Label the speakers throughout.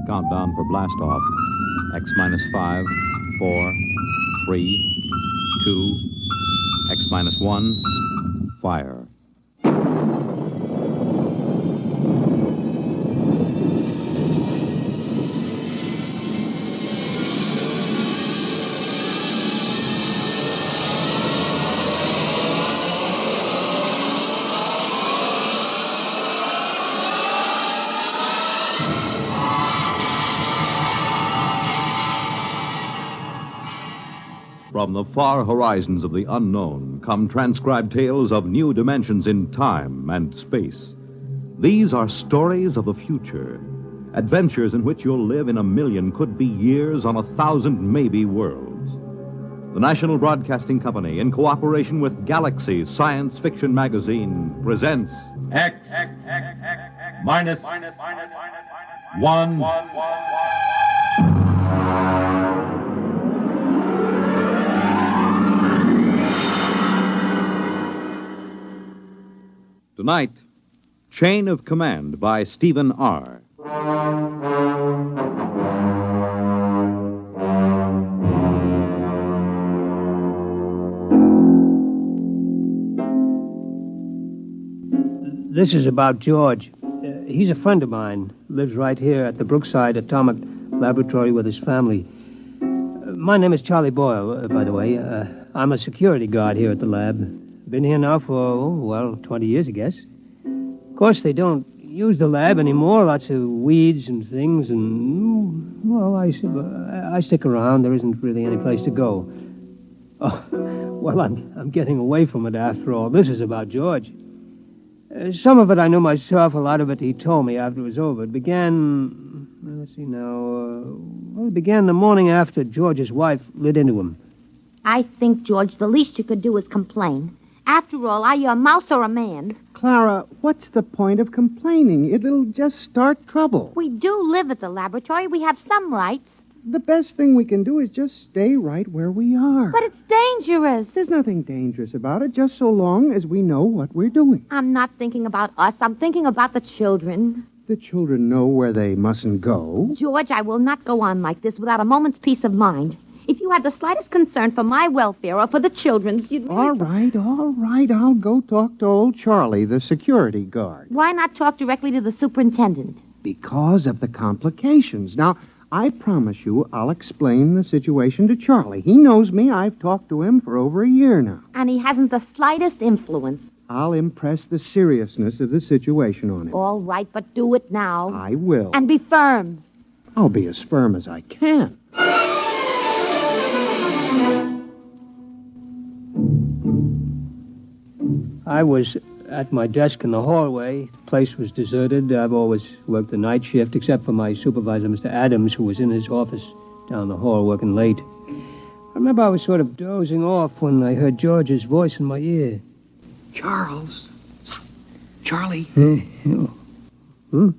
Speaker 1: Countdown for blast off. X minus 5, 4, 3, 2, X minus 1, fire. From the far horizons of the unknown come transcribed tales of new dimensions in time and space. These are stories of the future, adventures in which you'll live in a million could-be years on 1,000 maybe worlds. The National Broadcasting Company, in cooperation with Galaxy Science Fiction Magazine, presents
Speaker 2: X minus 1.
Speaker 1: Tonight, Chain of Command by Stephen R.
Speaker 3: This is about George. He's a friend of mine. Lives right here at the Brookside Atomic Laboratory with his family. My name is Charlie Boyle, by the way. I'm a security guard here at the lab. Been here now for, 20 years, I guess. Of course, they don't use the lab anymore. Lots of weeds and things, and, I stick around. There isn't really any place to go. Oh, well, I'm getting away from it after all. This is about George. Some of it I knew myself. A lot of it he told me after it was over. It began, it began the morning after George's wife lit into him.
Speaker 4: I think, George, the least you could do is complain. After all, are you a mouse or a man?
Speaker 5: Clara, what's the point of complaining? It'll just start trouble.
Speaker 4: We do live at the laboratory. We have some rights.
Speaker 5: The best thing we can do is just stay right where we are.
Speaker 4: But it's dangerous.
Speaker 5: There's nothing dangerous about it, just so long as we know what we're doing.
Speaker 4: I'm not thinking about us. I'm thinking about the children.
Speaker 5: The children know where they mustn't go.
Speaker 4: George, I will not go on like this without a moment's peace of mind. If you had the slightest concern for my welfare or for the children's, you'd...
Speaker 5: All right. I'll go talk to old Charlie, the security guard.
Speaker 4: Why not talk directly to the superintendent?
Speaker 5: Because of the complications. Now, I promise you I'll explain the situation to Charlie. He knows me. I've talked to him for over a year now.
Speaker 4: And he hasn't the slightest influence.
Speaker 5: I'll impress the seriousness of the situation on him.
Speaker 4: All right, but do it now.
Speaker 5: I will.
Speaker 4: And be firm.
Speaker 5: I'll be as firm as I can.
Speaker 3: I was at my desk in the hallway. The place was deserted. I've always worked the night shift, except for my supervisor, Mr. Adams, who was in his office down the hall working late. I remember I was sort of dozing off when I heard George's voice in my ear.
Speaker 5: Charles. Charlie.
Speaker 3: Huh?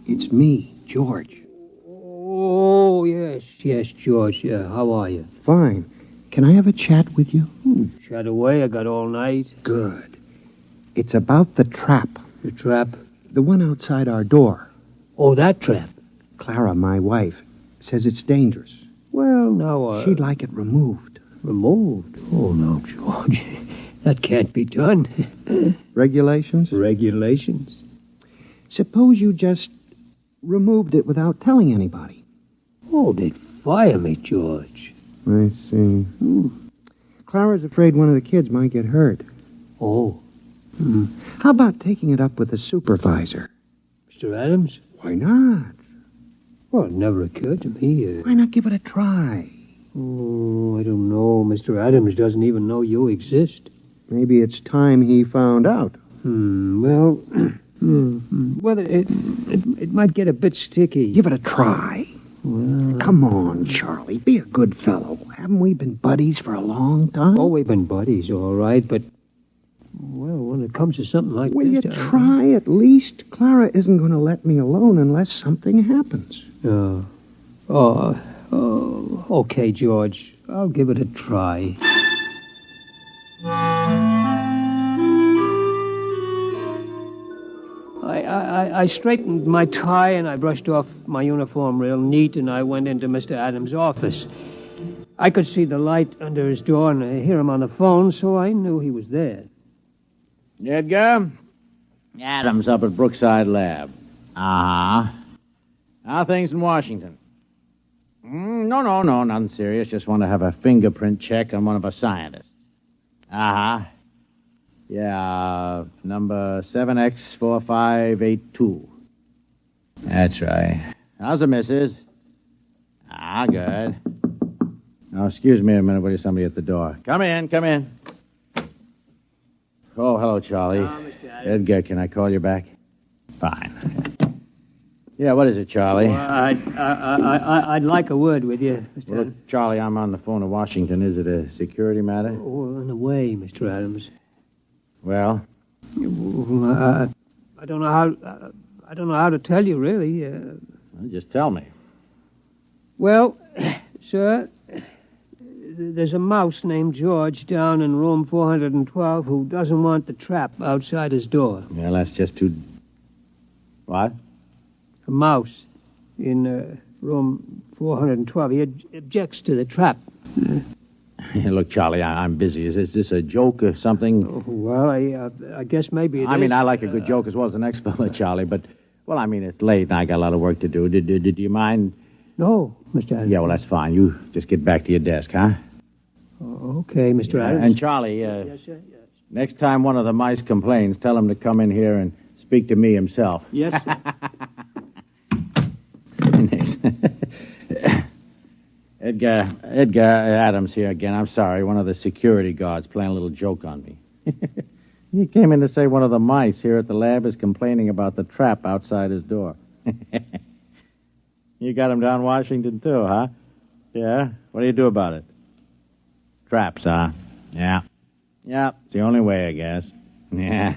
Speaker 5: It's me, George.
Speaker 3: Oh, yes, George. Yeah, how are you?
Speaker 5: Fine. Can I have a chat with you?
Speaker 3: Chat away. I got all night.
Speaker 5: Good. It's about the trap.
Speaker 3: The trap?
Speaker 5: The one outside our door.
Speaker 3: Oh, that trap.
Speaker 5: Clara, my wife, says it's dangerous.
Speaker 3: Well, now,
Speaker 5: She'd like it removed.
Speaker 3: Removed? Oh, no, George. That can't be done.
Speaker 5: Regulations?
Speaker 3: Regulations.
Speaker 5: Suppose you just removed it without telling anybody.
Speaker 3: Oh, they'd fire me, George.
Speaker 5: I see. Clara's afraid one of the kids might get hurt.
Speaker 3: Oh.
Speaker 5: How about taking it up with the supervisor?
Speaker 3: Mr. Adams?
Speaker 5: Why not?
Speaker 3: Well, it never occurred to me.
Speaker 5: Why not give it a try?
Speaker 3: Oh, I don't know. Mr. Adams doesn't even know you exist.
Speaker 5: Maybe it's time he found out.
Speaker 3: Well, it might get a bit sticky.
Speaker 5: Give it a try.
Speaker 3: Well,
Speaker 5: come on, Charlie. Be a good fellow. Haven't we been buddies for a long time?
Speaker 3: Oh, we've been buddies, all right, but... Well, when it comes to something like
Speaker 5: Will
Speaker 3: this...
Speaker 5: you try at least? Clara isn't going to let me alone unless something happens.
Speaker 3: Okay, George. I'll give it a try. I straightened my tie and I brushed off my uniform real neat and I went into Mr. Adams' office. I could see the light under his door and I hear him on the phone, so I knew he was there.
Speaker 6: Edgar? Adams up at Brookside Lab. Uh-huh. How are things in Washington? No, nothing serious. Just want to have a fingerprint check on one of our scientists. Uh-huh. Yeah, number 7X4582. That's right. How's the missus? Ah, good. Oh, excuse me a minute, will you? Somebody at the door. Come in. Oh, hello, Charlie.
Speaker 3: Mr. Adams.
Speaker 6: Edgar, can I call you back? Fine. Yeah, what is it, Charlie?
Speaker 3: Well, I'd like a word with you, Mr.
Speaker 6: Well,
Speaker 3: Adams.
Speaker 6: look, Charlie, I'm on the phone to Washington. Is it a security matter?
Speaker 3: Oh, in a way, Mr. Adams.
Speaker 6: Well,
Speaker 3: I don't know how to tell you, really.
Speaker 6: just tell me.
Speaker 3: Well, sir, there's a mouse named George down in room 412 who doesn't want the trap outside his door.
Speaker 6: Well, that's just too... What?
Speaker 3: A mouse in room 412. He objects to the trap.
Speaker 6: Look, Charlie, I'm busy. Is this a joke or something?
Speaker 3: Oh, well, I guess maybe it is.
Speaker 6: I mean, I like a good joke as well as the next fella, Charlie, but... Well, I mean, it's late and I got a lot of work to do. Did you mind...
Speaker 3: No, Mr. Adams.
Speaker 6: Yeah, well, that's fine. You just get back to your desk, huh?
Speaker 3: Okay, Mr. Adams.
Speaker 6: And Charlie,
Speaker 3: Yes, sir. Yes.
Speaker 6: next time one of the mice complains, tell him to come in here and speak to me himself.
Speaker 3: Yes, sir.
Speaker 6: Edgar Adams here again. I'm sorry, one of the security guards playing a little joke on me. He came in to say one of the mice here at the lab is complaining about the trap outside his door. You got him down Washington, too, huh? Yeah? What do you do about it? Traps, huh? Yeah. Yeah, it's the only way, I guess. Yeah.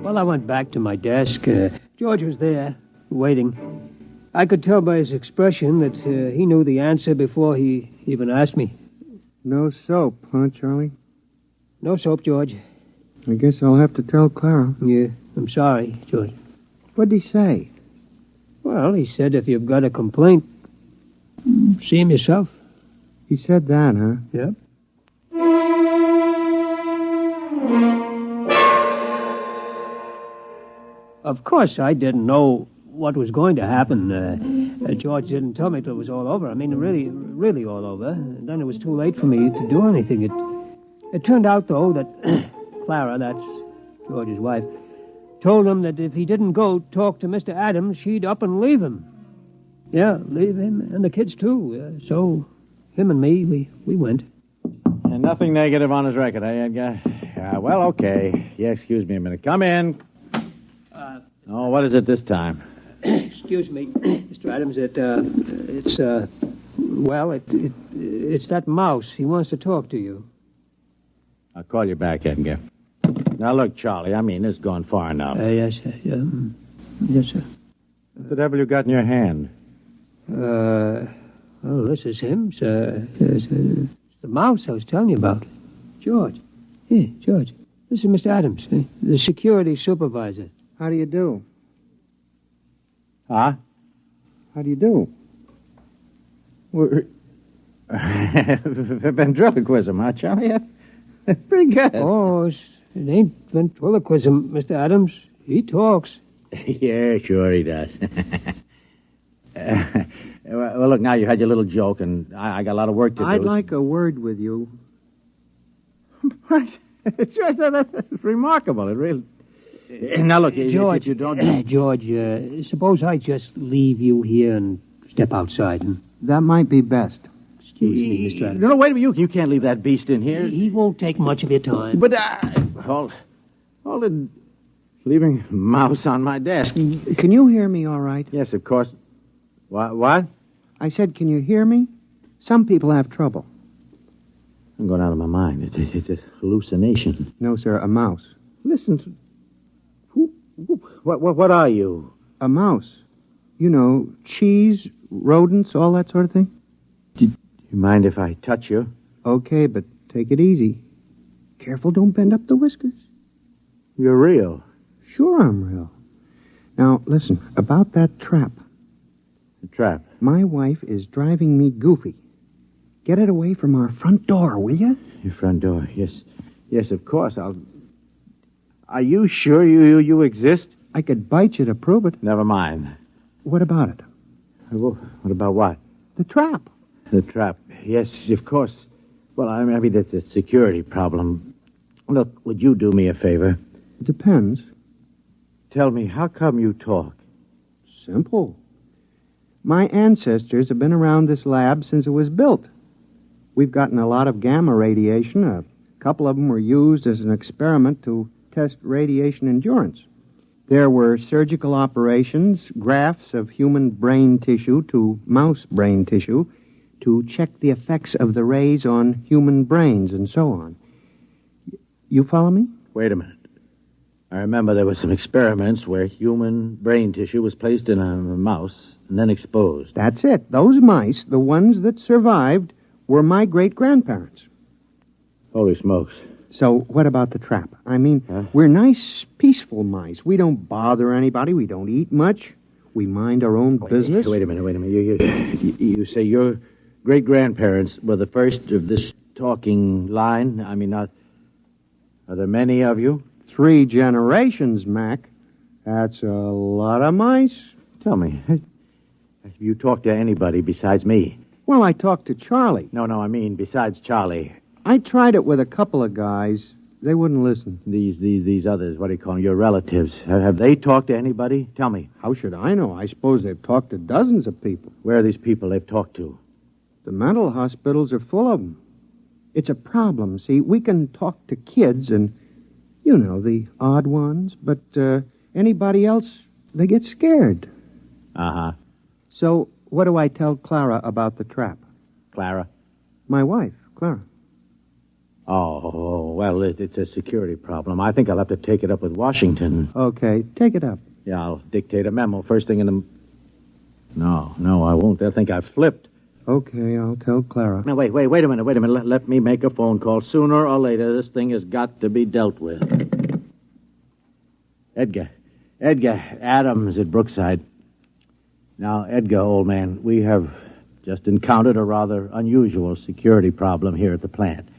Speaker 3: Well, I went back to my desk. George was there, waiting. I could tell by his expression that he knew the answer before he even asked me.
Speaker 5: No soap, huh, Charlie?
Speaker 3: No soap, George.
Speaker 5: I guess I'll have to tell Clara.
Speaker 3: Yeah, I'm sorry, George.
Speaker 5: What'd he say?
Speaker 3: Well, he said if you've got a complaint, see him yourself.
Speaker 5: He said that, huh?
Speaker 3: Yep. Of course, I didn't know what was going to happen. George didn't tell me till it was all over. I mean, really all over. And then it was too late for me to do anything. It turned out, though, that Clara, that's George's wife, told him that if he didn't go talk to Mr. Adams, she'd up and leave him. Yeah, leave him and the kids, too. So him and me, we went.
Speaker 6: And nothing negative on his record, eh, Edgar? Well, okay. Yeah, excuse me a minute. Come in. Oh, what is it this time?
Speaker 3: Excuse me, Mr. Adams. It's that mouse. He wants to talk to you.
Speaker 6: I'll call you back, Edgar. Now, look, Charlie, I mean, this has gone far enough.
Speaker 3: Yes, sir. Yeah. Yes, sir.
Speaker 6: What the devil you got in your hand?
Speaker 3: Oh, this is him, sir. It's the mouse I was telling you about. George. Here, George. This is Mr. Adams, the security supervisor.
Speaker 5: How do you do?
Speaker 6: Huh?
Speaker 5: How do you do?
Speaker 6: Ventriloquism, huh, Charlie? Pretty good.
Speaker 3: Oh, it ain't ventriloquism, Mr. Adams. He talks.
Speaker 6: Yeah, sure he does. Well, look, now you had your little joke, and I got a lot of work to do.
Speaker 5: I'd like a word with you.
Speaker 6: What? Sure, that's remarkable. It really... Now, look,
Speaker 3: George,
Speaker 6: if you don't...
Speaker 3: George, suppose I just leave you here and step outside.
Speaker 5: That might be best.
Speaker 3: Excuse me, Mr. Adams.
Speaker 6: No, wait a minute. You can't leave that beast in here.
Speaker 3: He won't take much of your time.
Speaker 6: But, hold it. Leaving mouse on my desk.
Speaker 5: Can you hear me all right?
Speaker 6: Yes, of course. What?
Speaker 5: I said, can you hear me? Some people have trouble.
Speaker 6: I'm going out of my mind. It's a hallucination.
Speaker 5: No, sir, a mouse.
Speaker 6: Listen to... What are you?
Speaker 5: A mouse. You know, cheese, rodents, all that sort of thing.
Speaker 6: You You mind if I touch you?
Speaker 5: Okay, but take it easy. Careful, don't bend up the whiskers.
Speaker 6: You're real.
Speaker 5: Sure, I'm real. Now, listen, about that trap.
Speaker 6: The trap.
Speaker 5: My wife is driving me goofy. Get it away from our front door, will you?
Speaker 6: Your front door, yes. Yes, of course, I'll... Are you sure you exist?
Speaker 5: I could bite you to prove it.
Speaker 6: Never mind.
Speaker 5: What about it?
Speaker 6: What about what?
Speaker 5: The trap.
Speaker 6: The trap. Yes, of course. Well, I mean, that's a security problem. Look, would you do me a favor?
Speaker 5: It depends.
Speaker 6: Tell me, how come you talk?
Speaker 5: Simple. My ancestors have been around this lab since it was built. We've gotten a lot of gamma radiation. A couple of them were used as an experiment to test radiation endurance. There were surgical operations, grafts of human brain tissue to mouse brain tissue to check the effects of the rays on human brains and so on. You follow me?
Speaker 6: Wait a minute. I remember there were some experiments where human brain tissue was placed in a mouse and then exposed.
Speaker 5: That's it. Those mice, the ones that survived, were my great-grandparents.
Speaker 6: Holy smokes.
Speaker 5: So what about the trap? I mean, we're nice, peaceful mice. We don't bother anybody. We don't eat much. We mind our own business.
Speaker 6: Wait a minute. You say your great-grandparents were the first of this talking line? I mean, are there many of you?
Speaker 5: 3 generations, Mac. That's a lot of mice.
Speaker 6: Tell me, have you talked to anybody besides me?
Speaker 5: Well, I talked to Charlie.
Speaker 6: No, I mean besides Charlie.
Speaker 5: I tried it with a couple of guys. They wouldn't listen.
Speaker 6: These others, what do you call them, your relatives, have they talked to anybody? Tell me.
Speaker 5: How should I know? I suppose they've talked to dozens of people.
Speaker 6: Where are these people they've talked to?
Speaker 5: The mental hospitals are full of them. It's a problem, see. We can talk to kids and, you know, the odd ones, but anybody else, they get scared.
Speaker 6: Uh-huh.
Speaker 5: So what do I tell Clara about the trap?
Speaker 6: Clara?
Speaker 5: My wife, Clara.
Speaker 6: Oh, well, it's a security problem. I think I'll have to take it up with Washington.
Speaker 5: Okay, take it up.
Speaker 6: Yeah, I'll dictate a memo first thing in the... No, I won't. They'll think I've flipped.
Speaker 5: Okay, I'll tell Clara.
Speaker 6: Now, wait a minute. Let me make a phone call. Sooner or later, this thing has got to be dealt with. Edgar, Adams at Brookside. Now, Edgar, old man, we have just encountered a rather unusual security problem here at the plant.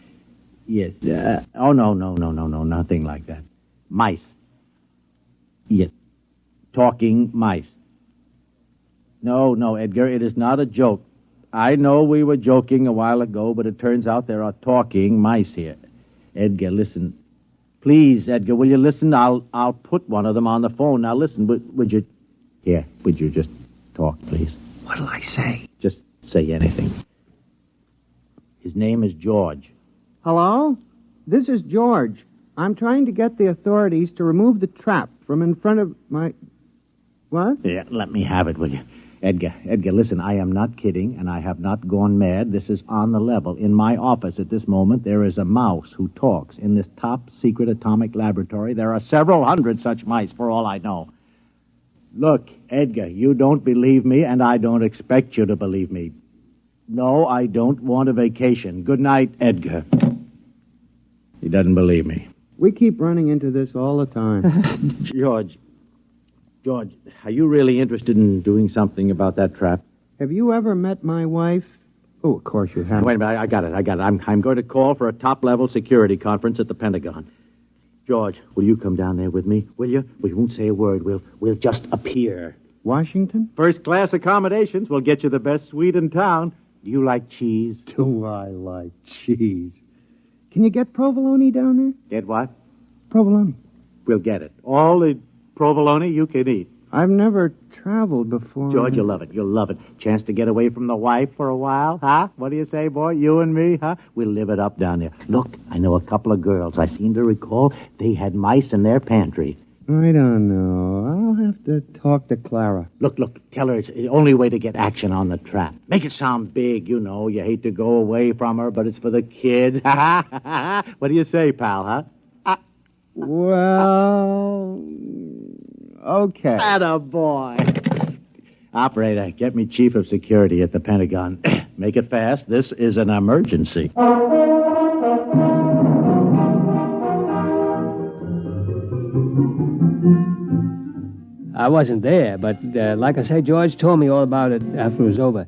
Speaker 6: Yes. No, nothing like that. Mice. Yes. Talking mice. No, Edgar, it is not a joke. I know we were joking a while ago, but it turns out there are talking mice here. Edgar, listen. Please, Edgar, will you listen? I'll put one of them on the phone. Now, listen, would you... Here, would you just talk, please?
Speaker 5: What'll I say?
Speaker 6: Just say anything. His name is George.
Speaker 5: Hello? This is George. I'm trying to get the authorities to remove the trap from in front of my... What?
Speaker 6: Yeah, let me have it, will you? Edgar, listen, I am not kidding, and I have not gone mad. This is on the level. In my office at this moment, there is a mouse who talks. In this top-secret atomic laboratory, there are several hundred such mice, for all I know. Look, Edgar, you don't believe me, and I don't expect you to believe me. No, I don't want a vacation. Good night, Edgar. He doesn't believe me.
Speaker 5: We keep running into this all the time.
Speaker 6: George, are you really interested in doing something about that trap?
Speaker 5: Have you ever met my wife? Oh, of course you have.
Speaker 6: Wait a minute, I got it. I'm going to call for a top-level security conference at the Pentagon. George, will you come down there with me? Will you? We won't say a word. We'll just appear.
Speaker 5: Washington?
Speaker 6: First-class accommodations. We'll get you the best suite in town. Do you like cheese?
Speaker 5: Do I like cheese? Can you get provolone down there?
Speaker 6: Get what?
Speaker 5: Provolone.
Speaker 6: We'll get it. All the provolone you can eat.
Speaker 5: I've never traveled before.
Speaker 6: George, you'll love it. You'll love it. Chance to get away from the wife for a while, huh? What do you say, boy? You and me, huh? We'll live it up down there. Look, I know a couple of girls. I seem to recall they had mice in their pantry.
Speaker 5: I don't know. I'll have to talk to Clara.
Speaker 6: Look, tell her it's the only way to get action on the trap. Make it sound big, you know. You hate to go away from her, but it's for the kids. What do you say, pal, huh?
Speaker 5: Well, okay.
Speaker 6: Attaboy. Operator, get me chief of security at the Pentagon. Make it fast. This is an emergency.
Speaker 3: I wasn't there, but like I say, George told me all about it after it was over.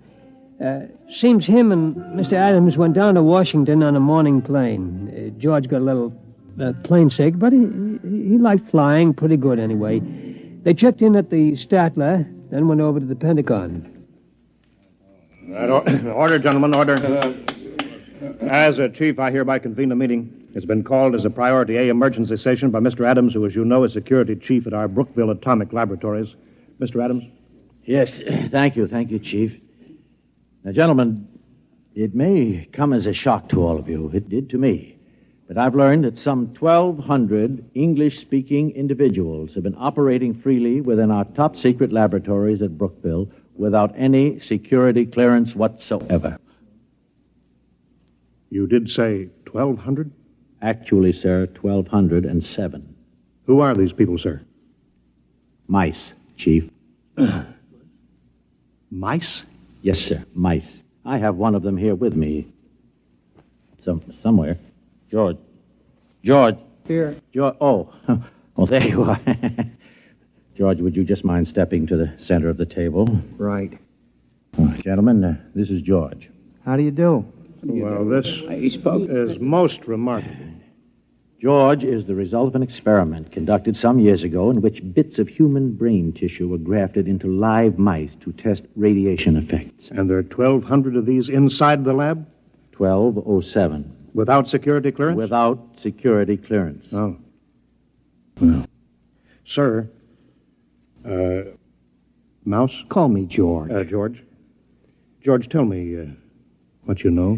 Speaker 3: Seems him and Mr. Adams went down to Washington on a morning plane. George got a little plane sick, but he liked flying pretty good anyway. They checked in at the Statler, then went over to the Pentagon.
Speaker 7: Order, gentlemen, order. As a chief, I hereby convene the meeting. It's been called as a Priority A emergency session by Mr. Adams, who, as you know, is security chief at our Brookville Atomic Laboratories. Mr. Adams?
Speaker 6: Yes, thank you, Chief. Now, gentlemen, it may come as a shock to all of you. It did to me. But I've learned that some 1,200 English-speaking individuals have been operating freely within our top-secret laboratories at Brookville without any security clearance whatsoever.
Speaker 7: You did say 1,200?
Speaker 6: Actually, sir, 1,207.
Speaker 7: Who are these people, sir?
Speaker 6: Mice, Chief.
Speaker 7: Mice?
Speaker 6: Yes, sir, mice. I have one of them here with me. Somewhere. George.
Speaker 3: Here.
Speaker 6: George. Oh, well, there you are. George, would you just mind stepping to the center of the table?
Speaker 5: Right.
Speaker 6: Gentlemen, this is George.
Speaker 5: How do you do?
Speaker 7: Well, this is most remarkable.
Speaker 6: George is the result of an experiment conducted some years ago in which bits of human brain tissue were grafted into live mice to test radiation effects.
Speaker 7: And there are 1,200 of these inside the lab?
Speaker 6: 1207.
Speaker 7: Without security clearance?
Speaker 6: Without security clearance.
Speaker 7: Oh. Well, sir, Mouse?
Speaker 5: Call me George.
Speaker 7: George? George, tell me what you know.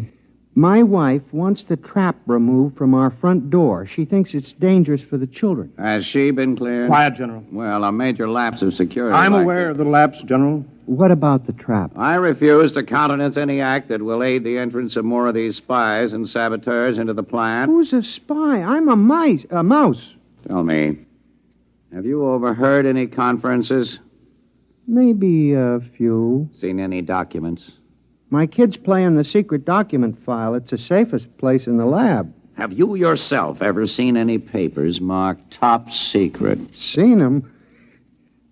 Speaker 5: My wife wants the trap removed from our front door. She thinks it's dangerous for the children.
Speaker 8: Has she been cleared?
Speaker 7: Quiet, General.
Speaker 8: Well, a major lapse of security.
Speaker 7: I'm
Speaker 8: like
Speaker 7: aware
Speaker 8: this.
Speaker 7: of the lapse, General.
Speaker 5: What about the trap?
Speaker 8: I refuse to countenance any act that will aid the entrance of more of these spies and saboteurs into the plant.
Speaker 5: Who's a spy? I'm a mouse.
Speaker 8: Tell me, have you overheard any conferences?
Speaker 5: Maybe a few.
Speaker 8: Seen any documents?
Speaker 5: My kids play in the secret document file. It's the safest place in the lab.
Speaker 8: Have you yourself ever seen any papers marked top secret?
Speaker 5: Seen them?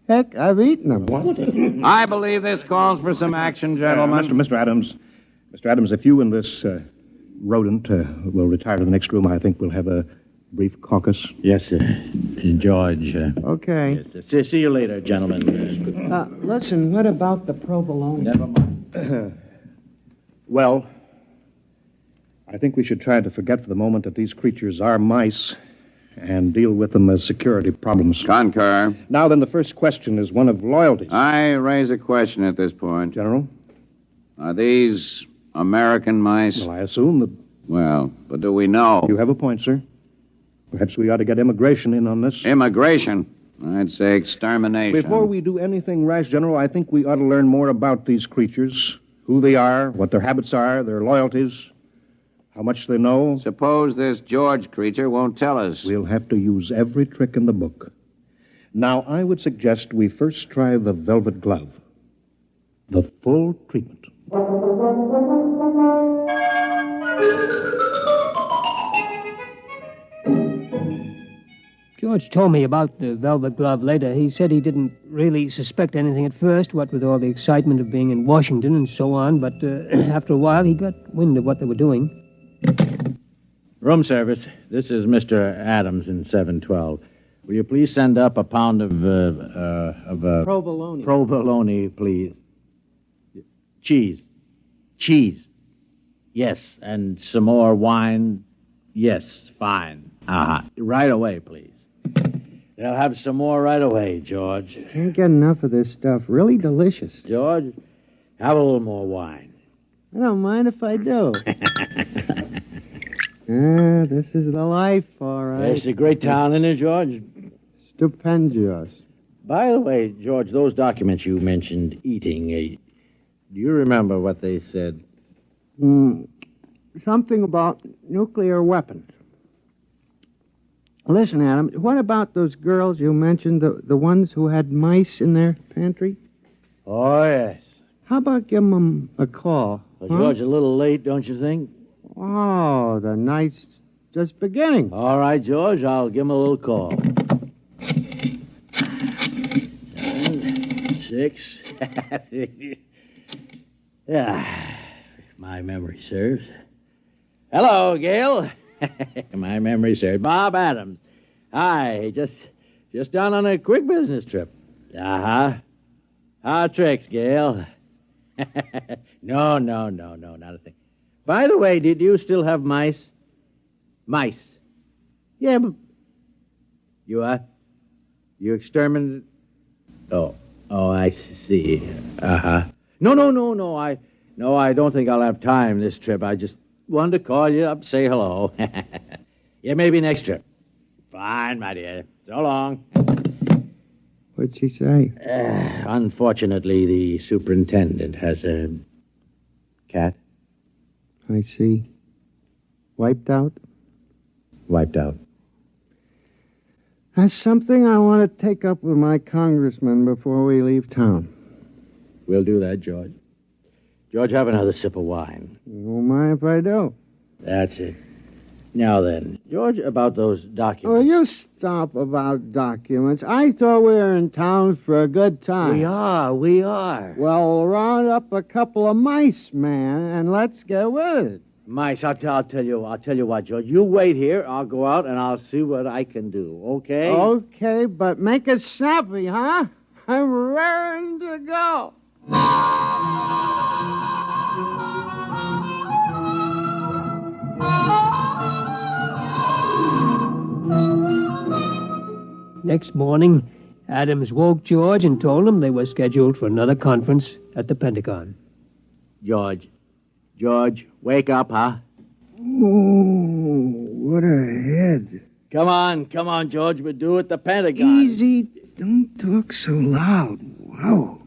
Speaker 5: Heck, I've eaten them.
Speaker 8: I believe this calls for some action, gentlemen.
Speaker 7: Mr. Adams. Mr. Adams, if you and this rodent will retire to the next room, I think we'll have a brief caucus.
Speaker 6: Yes, sir. George.
Speaker 5: Okay.
Speaker 6: Yes, sir. See you later, gentlemen.
Speaker 5: Listen, what about the provolone?
Speaker 6: Never mind.
Speaker 7: Well, I think we should try to forget for the moment that these creatures are mice and deal with them as security problems.
Speaker 8: Concur.
Speaker 7: Now then, the first question is one of loyalty.
Speaker 8: I raise a question at this point.
Speaker 7: General?
Speaker 8: Are these American mice?
Speaker 7: Well, I assume that...
Speaker 8: Well, but do we know?
Speaker 7: You have a point, sir. Perhaps we ought to get immigration in on this.
Speaker 8: Immigration. I'd say extermination.
Speaker 7: Before we do anything rash, General, I think we ought to learn more about these creatures, who they are, what their habits are, their loyalties, how much they know.
Speaker 8: Suppose this George creature won't tell us.
Speaker 7: We'll have to use every trick in the book. Now, I would suggest we first try the velvet glove. The full treatment.
Speaker 3: George told me about the velvet glove later. He said he didn't really suspect anything at first, what with all the excitement of being in Washington and so on, but after a while he got wind of what they were doing.
Speaker 6: Room service. This is Mr. Adams in 712. Will you please send up a pound of
Speaker 5: Provolone.
Speaker 6: provolone, please? Cheese. Yes, and some more wine. Yes, fine. Right away, please. They'll have some more right away, George.
Speaker 5: Can't get enough of this stuff. Really delicious.
Speaker 6: George, have a little more wine.
Speaker 5: I don't mind if I do. This is the life, all right.
Speaker 6: It's a great town, isn't it, George?
Speaker 5: Stupendous.
Speaker 6: By the way, George, those documents you mentioned eating, do you remember what they said?
Speaker 5: Something about nuclear weapons. Listen, Adam, what about those girls you mentioned, the ones who had mice in their pantry?
Speaker 6: Oh, yes.
Speaker 5: How about giving him a call?
Speaker 6: Well, George, a little late, don't you think?
Speaker 5: Oh, the night's just beginning.
Speaker 6: All right, George, I'll give him a little call. 7, 6. Yeah, my memory serves. Hello, Gail. My memory serves. Bob Adams. Hi, just down on a quick business trip. Uh-huh. How tricks, Gail? No, not a thing. By the way, did you still have mice? Mice. Yeah, but... You what? You exterminated... Oh, I see. Uh-huh. No, I don't think I'll have time this trip. I just wanted to call you up, say hello. Yeah, maybe next trip. Fine, my dear. So long.
Speaker 5: What'd she say?
Speaker 6: Unfortunately, the superintendent has a cat.
Speaker 5: I see. Wiped out?
Speaker 6: Wiped out.
Speaker 5: That's something I want to take up with my congressman before we leave town.
Speaker 6: We'll do that, George. George, have another sip of wine.
Speaker 5: You don't mind if I do?
Speaker 6: That's it. Now then, George, about those documents.
Speaker 5: Oh, you stop about documents. I thought we were in town for a good time.
Speaker 6: We are.
Speaker 5: Well, round up a couple of mice, man, and let's get with it.
Speaker 6: Mice, I'll tell you what, George. You wait here. I'll go out and I'll see what I can do, okay?
Speaker 5: Okay, but make it snappy, huh? I'm raring to go.
Speaker 3: Next morning, Adams woke George and told him they were scheduled for another conference at the Pentagon.
Speaker 6: George, wake up, huh?
Speaker 5: Oh, what a head.
Speaker 6: Come on, George. We're due at the Pentagon.
Speaker 5: Easy. Don't talk so loud. Wow.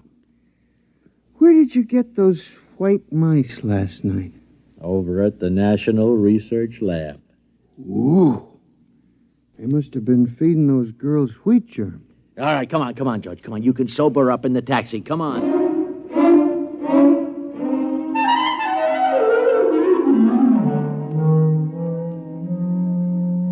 Speaker 5: Where did you get those white mice last night?
Speaker 6: Over at the National Research Lab.
Speaker 5: Ooh. They must have been feeding those girls wheat germ.
Speaker 6: All right, come on, George. Come on, you can sober up in the taxi. Come on.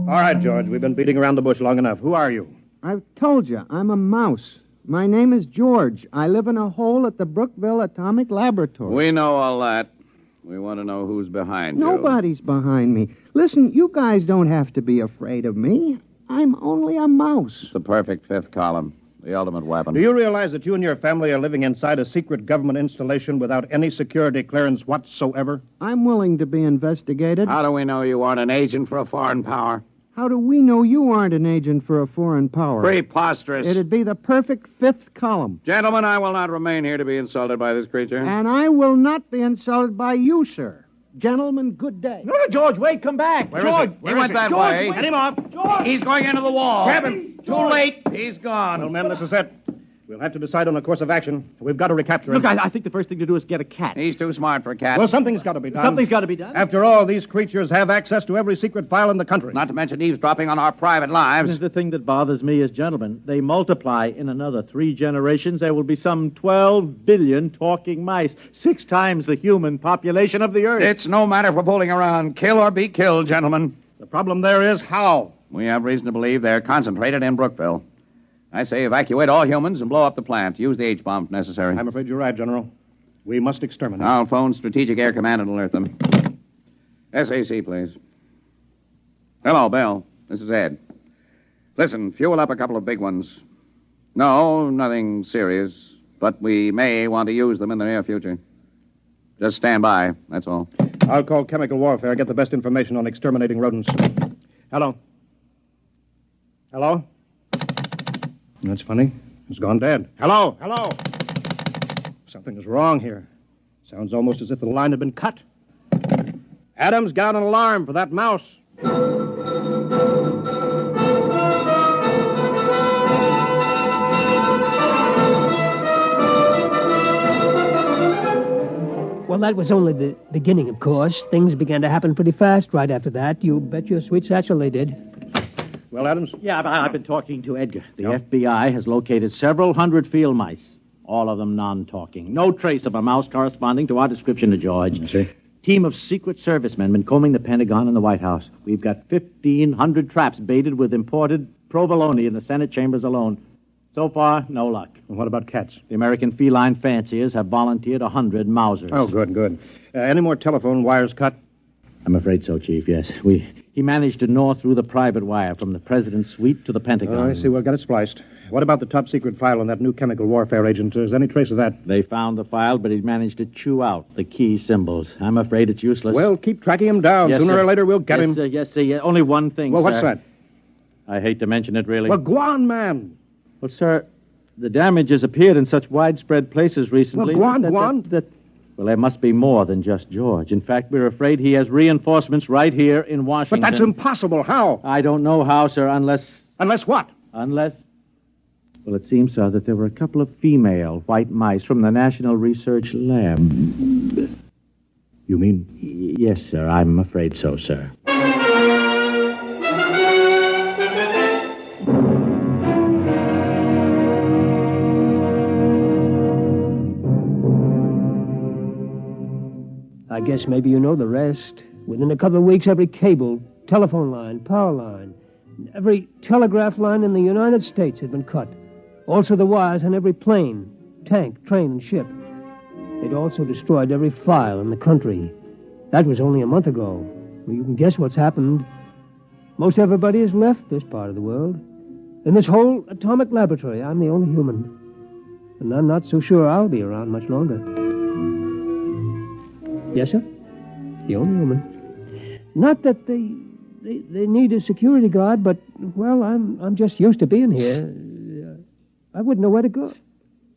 Speaker 7: All right, George, we've been beating around the bush long enough. Who are you?
Speaker 5: I've told you, I'm a mouse. My name is George. I live in a hole at the Brookville Atomic Laboratory.
Speaker 8: We know all that. We want to know who's behind you.
Speaker 5: Nobody's behind me. Listen, you guys don't have to be afraid of me. I'm only a mouse.
Speaker 8: It's the perfect fifth column. The ultimate weapon.
Speaker 7: Do you realize that you and your family are living inside a secret government installation without any security clearance whatsoever?
Speaker 5: I'm willing to be investigated.
Speaker 8: How do we know you aren't an agent for a foreign power?
Speaker 5: How do we know you aren't an agent for a foreign power?
Speaker 8: Preposterous.
Speaker 5: It'd be the perfect fifth column.
Speaker 8: Gentlemen, I will not remain here to be insulted by this creature.
Speaker 5: And I will not be insulted by you, sir. Gentlemen, good day.
Speaker 6: No, George, wait, come back.
Speaker 7: George,
Speaker 8: He went that way.
Speaker 7: Get him off.
Speaker 6: George!
Speaker 8: He's going into the wall.
Speaker 7: Grab him.
Speaker 8: Too late. He's gone.
Speaker 7: Well, men, this is it. We'll have to decide on a course of action. We've got to recapture him.
Speaker 6: Look, I think the first thing to do is get a cat.
Speaker 8: He's too smart for a cat.
Speaker 7: Well, something's got to be done.
Speaker 6: Something's got to be done.
Speaker 7: After all, these creatures have access to every secret file in the country.
Speaker 8: Not to mention eavesdropping on our private lives.
Speaker 6: The thing that bothers me is, gentlemen, they multiply in another 3 generations. There will be some 12 billion talking mice, 6 times the human population of the Earth.
Speaker 8: It's no matter for fooling around. Kill or be killed, gentlemen.
Speaker 7: The problem there is how.
Speaker 8: We have reason to believe they're concentrated in Brookville. I say evacuate all humans and blow up the plant. Use the H-bomb if necessary.
Speaker 7: I'm afraid you're right, General. We must exterminate.
Speaker 8: I'll phone Strategic Air Command and alert them. SAC, please. Hello, Bill. This is Ed. Listen, fuel up a couple of big ones. No, nothing serious, but we may want to use them in the near future. Just stand by, that's all.
Speaker 7: I'll call chemical warfare, get the best information on exterminating rodents. Hello? Hello? That's funny. It's gone dead. Hello? Hello? Something is wrong here. Sounds almost as if the line had been cut. Adams, got an alarm for that mouse.
Speaker 3: Well, that was only the beginning, of course. Things began to happen pretty fast right after that. You bet your sweet satchel they did.
Speaker 7: Well, Adams?
Speaker 6: Yeah, I've been talking to Edgar. The FBI has located several hundred field mice, All of them non-talking. No trace of a mouse corresponding to our description of George.
Speaker 7: I see.
Speaker 6: Team of Secret Service men been combing the Pentagon and the White House. We've got 1,500 traps baited with imported provolone in the Senate chambers alone. So far, no luck.
Speaker 7: And what about cats?
Speaker 6: The American feline fanciers have volunteered 100 Mausers.
Speaker 7: Oh, good, good. Any more telephone wires cut?
Speaker 6: I'm afraid so, Chief, yes. He managed to gnaw through the private wire from the president's suite to the Pentagon.
Speaker 7: Oh, I see. We'll get it spliced. What about the top-secret file on that new chemical warfare agent? Is there any trace of that?
Speaker 6: They found the file, but he managed to chew out the key symbols. I'm afraid it's useless.
Speaker 7: Well, keep tracking him down.
Speaker 6: Yes,
Speaker 7: Sooner
Speaker 6: sir.
Speaker 7: or later, we'll get him.
Speaker 6: Yes, sir. Yeah. Only one thing,
Speaker 7: Well,
Speaker 6: sir.
Speaker 7: what's that?
Speaker 6: I hate to mention it, really.
Speaker 7: Well, go on, man.
Speaker 6: Well, sir, the damage has appeared in such widespread places recently.
Speaker 7: Well, go on.
Speaker 6: Well, there must be more than just George. In fact, we're afraid he has reinforcements right here in Washington.
Speaker 7: But that's impossible. How?
Speaker 6: I don't know how, sir, unless...
Speaker 7: Unless what?
Speaker 6: Unless... Well, it seems, sir, that there were a couple of female white mice from the National Research Lab.
Speaker 7: You mean?
Speaker 6: Yes, sir. I'm afraid so, sir.
Speaker 3: I guess maybe you know the rest. Within a couple of weeks, every cable, telephone line, power line, every telegraph line in the United States had been cut. Also the wires on every plane, tank, train, and ship. They'd also destroyed every file in the country. That was only a month ago. Well, you can guess what's happened. Most everybody has left this part of the world. In this whole atomic laboratory, I'm the only human. And I'm not so sure I'll be around much longer. Yes, sir? The only woman. Not that they need a security guard, but, well, I'm just used to being here. I wouldn't know where to go.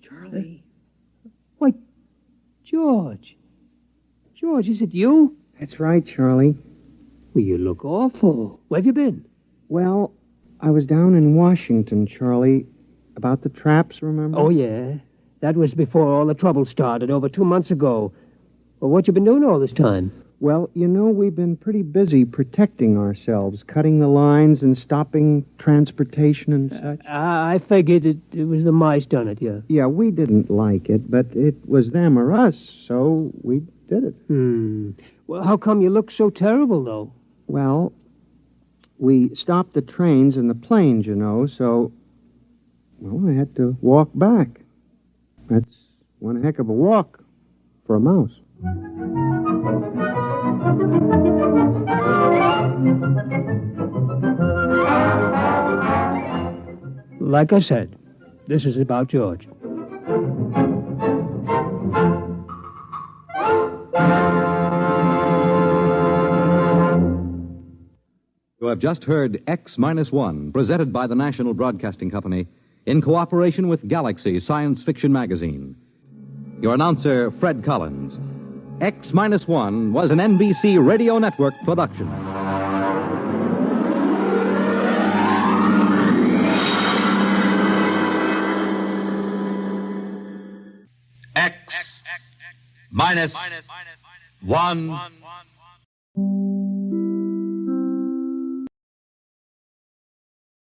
Speaker 5: Charlie.
Speaker 3: Why, George. George, is it you?
Speaker 5: That's right, Charlie.
Speaker 3: Well, you look awful. Where have you been?
Speaker 5: Well, I was down in Washington, Charlie, about the traps, remember?
Speaker 3: Oh, yeah. That was before all the trouble started, over 2 months ago. Well, what you been doing all this time?
Speaker 5: Well, you know, we've been pretty busy protecting ourselves, cutting the lines and stopping transportation and such.
Speaker 3: I figured it was the mice done it, yeah.
Speaker 5: Yeah, we didn't like it, but it was them or us, so we did it.
Speaker 3: Well, how come you look so terrible, though?
Speaker 5: Well, we stopped the trains and the planes, you know, so, well, I had to walk back. That's one heck of a walk for a mouse.
Speaker 3: Like I said, this is about George.
Speaker 1: You have just heard X-1, presented by the National Broadcasting Company in cooperation with Galaxy Science Fiction Magazine. Your announcer, Fred Collins. X-1 was an NBC Radio Network production.
Speaker 2: X minus 1.